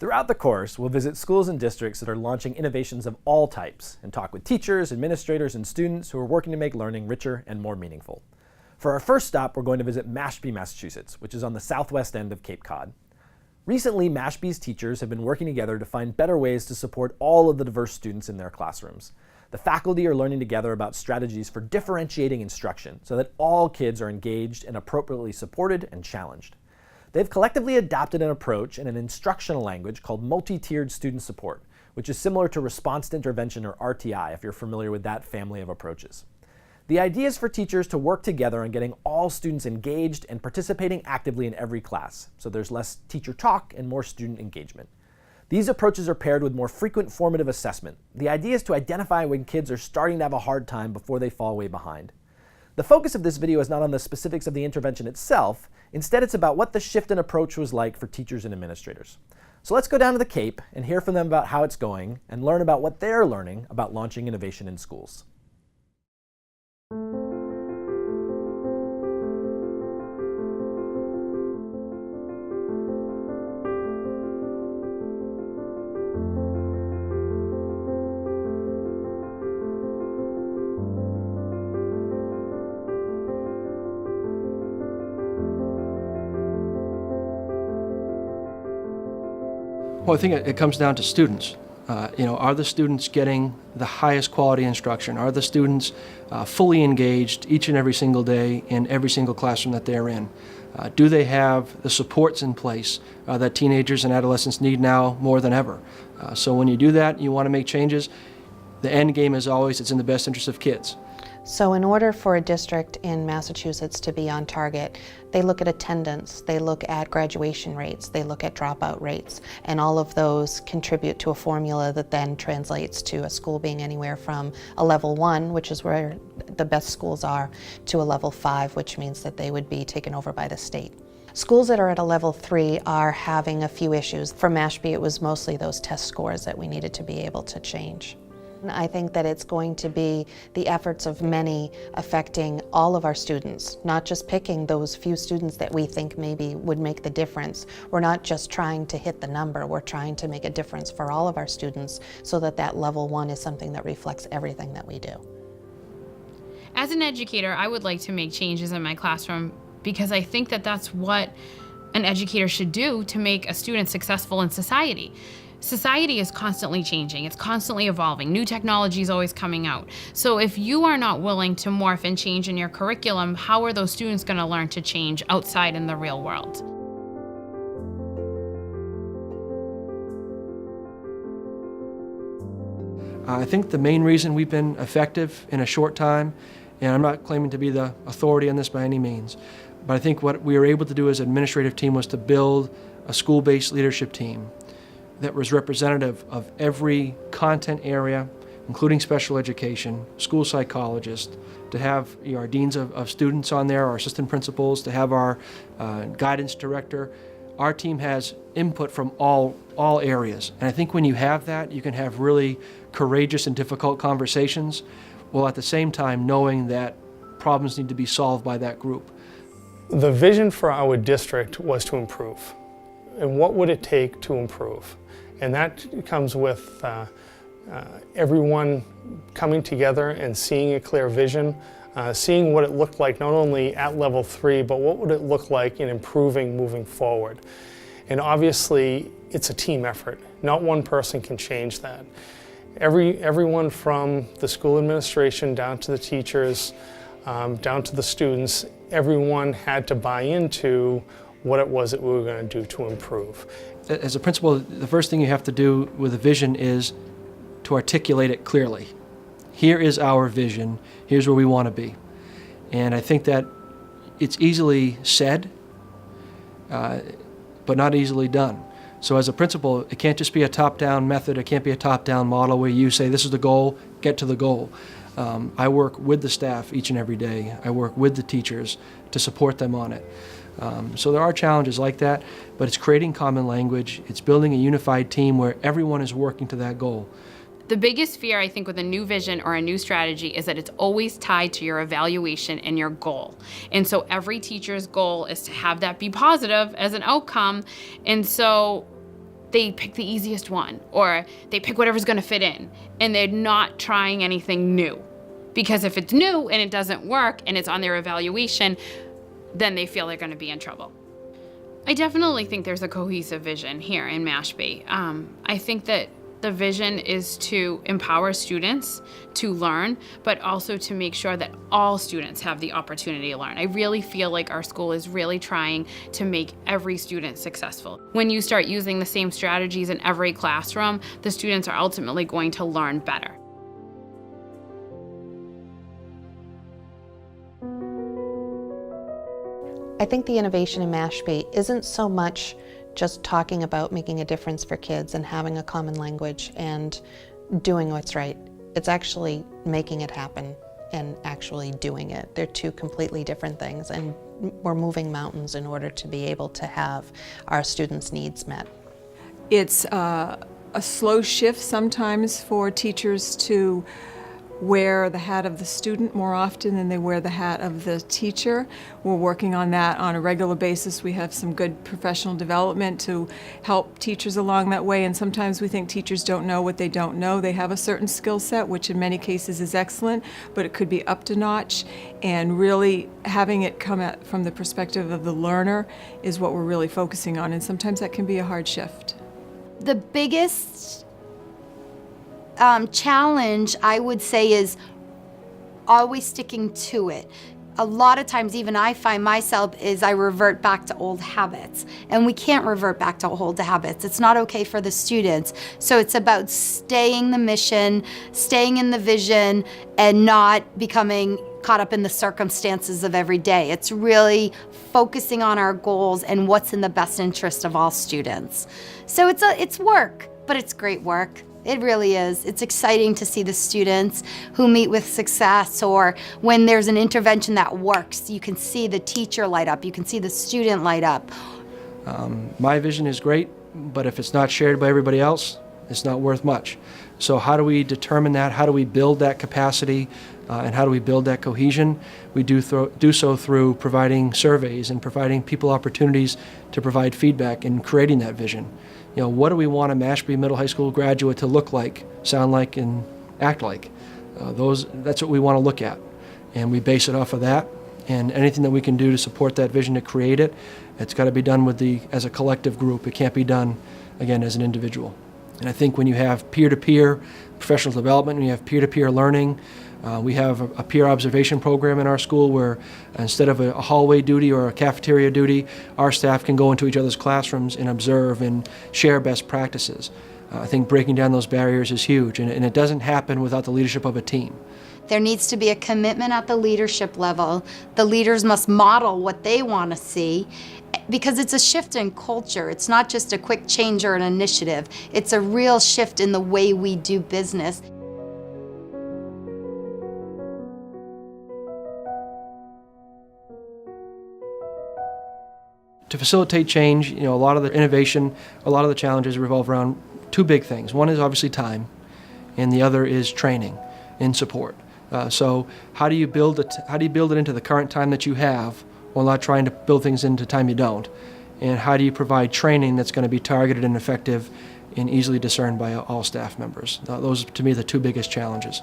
Throughout the course, we'll visit schools and districts that are launching innovations of all types and talk with teachers, administrators, and students who are working to make learning richer and more meaningful. For our first stop, we're going to visit Mashpee, Massachusetts, which is on the southwest end of Cape Cod. Recently, Mashpee's teachers have been working together to find better ways to support all of the diverse students in their classrooms. The faculty are learning together about strategies for differentiating instruction so that all kids are engaged and appropriately supported and challenged. They've collectively adopted an approach and an instructional language called multi-tiered student support, which is similar to response to intervention, or RTI, if you're familiar with that family of approaches. The idea is for teachers to work together on getting all students engaged and participating actively in every class, so there's less teacher talk and more student engagement. These approaches are paired with more frequent formative assessment. The idea is to identify when kids are starting to have a hard time before they fall way behind. The focus of this video is not on the specifics of the intervention itself. Instead, it's about what the shift in approach was like for teachers and administrators. So let's go down to the Cape and hear from them about how it's going and learn about what they're learning about launching innovation in schools. Well, I think it comes down to students. Are the students getting the highest quality instruction? Are the students fully engaged each and every single day in every single classroom that they're in? Do they have the supports in place that teenagers and adolescents need now more than ever? So when you do that, you want to make changes. The end game is always, it's in the best interest of kids. So in order for a district in Massachusetts to be on target, they look at attendance, they look at graduation rates, they look at dropout rates, and all of those contribute to a formula that then translates to a school being anywhere from a level 1, which is where the best schools are, to a level 5, which means that they would be taken over by the state. Schools that are at a level 3 are having a few issues. For Mashpee, it was mostly those test scores that we needed to be able to change. I think that it's going to be the efforts of many affecting all of our students, not just picking those few students that we think maybe would make the difference. We're not just trying to hit the number, we're trying to make a difference for all of our students so that that level 1 is something that reflects everything that we do. As an educator, I would like to make changes in my classroom because I think that that's what an educator should do to make a student successful in society. Society is constantly changing, it's constantly evolving, new technology is always coming out. So if you are not willing to morph and change in your curriculum, how are those students going to learn to change outside in the real world? I think the main reason we've been effective in a short time, and I'm not claiming to be the authority on this by any means, but I think what we were able to do as an administrative team was to build a school-based leadership team that was representative of every content area, including special education, school psychologists, to have our deans of students on there, our assistant principals, to have our guidance director. Our team has input from all areas. And I think when you have that, you can have really courageous and difficult conversations, while at the same time knowing that problems need to be solved by that group. The vision for our district was to improve. And what would it take to improve? And that comes with everyone coming together and seeing a clear vision, seeing what it looked like not only at level 3, but what would it look like in improving moving forward. And obviously, it's a team effort. Not one person can change that. Everyone from the school administration down to the teachers, down to the students, everyone had to buy into what it was that we were going to do to improve. As a principal, the first thing you have to do with a vision is to articulate it clearly. Here is our vision, here's where we want to be. And I think that it's easily said, but not easily done. So as a principal, it can't just be a top-down method, it can't be a top-down model where you say this is the goal, get to the goal. I work with the staff each and every day. I work with the teachers to support them on it. So there are challenges like that, but it's creating common language. It's building a unified team where everyone is working to that goal. The biggest fear, I think, with a new vision or a new strategy is that it's always tied to your evaluation and your goal. And so every teacher's goal is to have that be positive as an outcome. And so they pick the easiest one, or they pick whatever's gonna fit in, and they're not trying anything new. Because if it's new and it doesn't work and it's on their evaluation, then they feel they're gonna be in trouble. I definitely think there's a cohesive vision here in Mashpee. I think that the vision is to empower students to learn, but also to make sure that all students have the opportunity to learn. I really feel like our school is really trying to make every student successful. When you start using the same strategies in every classroom, the students are ultimately going to learn better. I think the innovation in Mashpee isn't so much just talking about making a difference for kids and having a common language and doing what's right. It's actually making it happen and actually doing it. They're two completely different things, and we're moving mountains in order to be able to have our students' needs met. It's a slow shift sometimes for teachers to wear the hat of the student more often than they wear the hat of the teacher. We're working on that on a regular basis. We have some good professional development to help teachers along that way, and sometimes we think teachers don't know what they don't know. They have a certain skill set, which in many cases is excellent, but it could be up to notch, and really having it come at from the perspective of the learner is what we're really focusing on, and sometimes that can be a hard shift. The biggest challenge, I would say, is always sticking to it. A lot of times, even I find myself, is I revert back to old habits, and we can't revert back to old habits. It's not okay for the students. So it's about staying the mission, staying in the vision, and not becoming caught up in the circumstances of every day. It's really focusing on our goals and what's in the best interest of all students. So it's work, but it's great work. It really is. It's exciting to see the students who meet with success, or when there's an intervention that works, you can see the teacher light up, you can see the student light up. My vision is great, but if it's not shared by everybody else, it's not worth much. So how do we determine that? How do we build that capacity? And how do we build that cohesion? We do so through providing surveys and providing people opportunities to provide feedback and creating that vision. You know, what do we want a Mashpee Middle High School graduate to look like, sound like, and act like? That's what we want to look at. And we base it off of that. And anything that we can do to support that vision, to create it, it's got to be done as a collective group. It can't be done, again, as an individual. And I think when you have peer-to-peer professional development, when you have peer-to-peer learning, we have a peer observation program in our school where instead of a hallway duty or a cafeteria duty, our staff can go into each other's classrooms and observe and share best practices. I think breaking down those barriers is huge, and it doesn't happen without the leadership of a team. There needs to be a commitment at the leadership level. The leaders must model what they want to see, because it's a shift in culture. It's not just a quick change or an initiative. It's a real shift in the way we do business. To facilitate change, a lot of the innovation, a lot of the challenges revolve around two big things. One is obviously time, and the other is training and support. So how do you build it into the current time that you have, while not trying to build things into time you don't? And how do you provide training that's going to be targeted and effective and easily discerned by all staff members? Those, to me, are the two biggest challenges.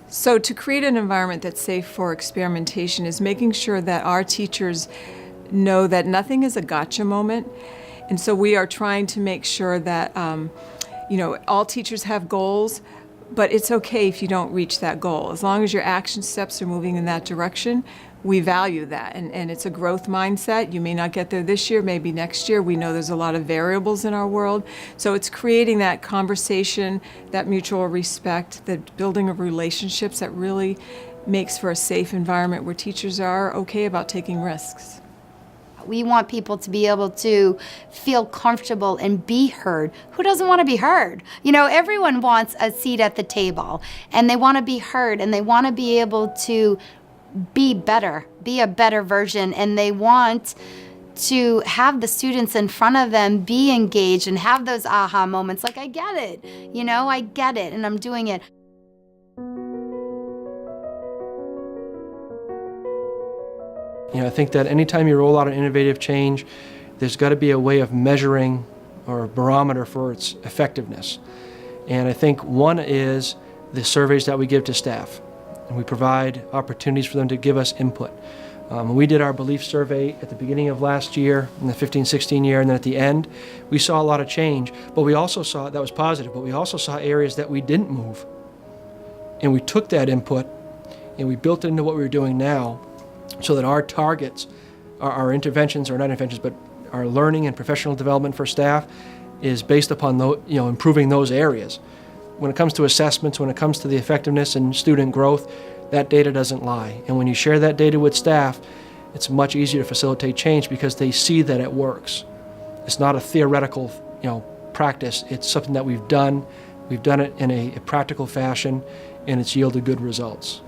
So to create an environment that's safe for experimentation is making sure that our teachers know that nothing is a gotcha moment. And so we are trying to make sure that all teachers have goals, but it's okay if you don't reach that goal. As long as your action steps are moving in that direction, we value that. And it's a growth mindset. You may not get there this year, maybe next year. We know there's a lot of variables in our world. So it's creating that conversation, that mutual respect, the building of relationships that really makes for a safe environment where teachers are okay about taking risks. We want people to be able to feel comfortable and be heard. Who doesn't want to be heard? Everyone wants a seat at the table, and they want to be heard, and they want to be able to be better, be a better version, and they want to have the students in front of them be engaged and have those aha moments like, I get it, I get it, and I'm doing it. I think that anytime you roll out an innovative change, there's got to be a way of measuring or a barometer for its effectiveness. And I think one is the surveys that we give to staff. And we provide opportunities for them to give us input. We did our belief survey at the beginning of last year, in the 15-16 year, and then at the end, we saw a lot of change. But we also saw, that was positive, but we also saw areas that we didn't move. And we took that input and we built it into what we were doing now so that our targets, our interventions, or not interventions, but our learning and professional development for staff is based upon improving those areas. When it comes to assessments, when it comes to the effectiveness and student growth, that data doesn't lie. And when you share that data with staff, it's much easier to facilitate change because they see that it works. It's not a theoretical, practice. It's something that we've done. We've done it in a practical fashion, and it's yielded good results.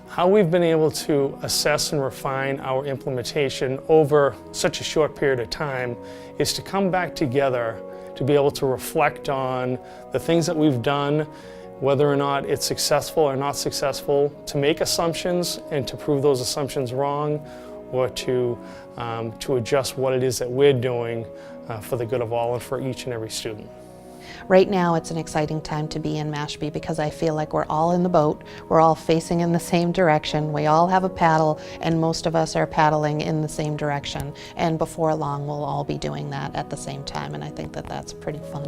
How we've been able to assess and refine our implementation over such a short period of time is to come back together to be able to reflect on the things that we've done, whether or not it's successful or not successful, to make assumptions and to prove those assumptions wrong, or to adjust what it is that we're doing for the good of all and for each and every student. Right now it's an exciting time to be in Mashpee because I feel like we're all in the boat, we're all facing in the same direction, we all have a paddle, and most of us are paddling in the same direction. And before long we'll all be doing that at the same time, and I think that that's pretty fun.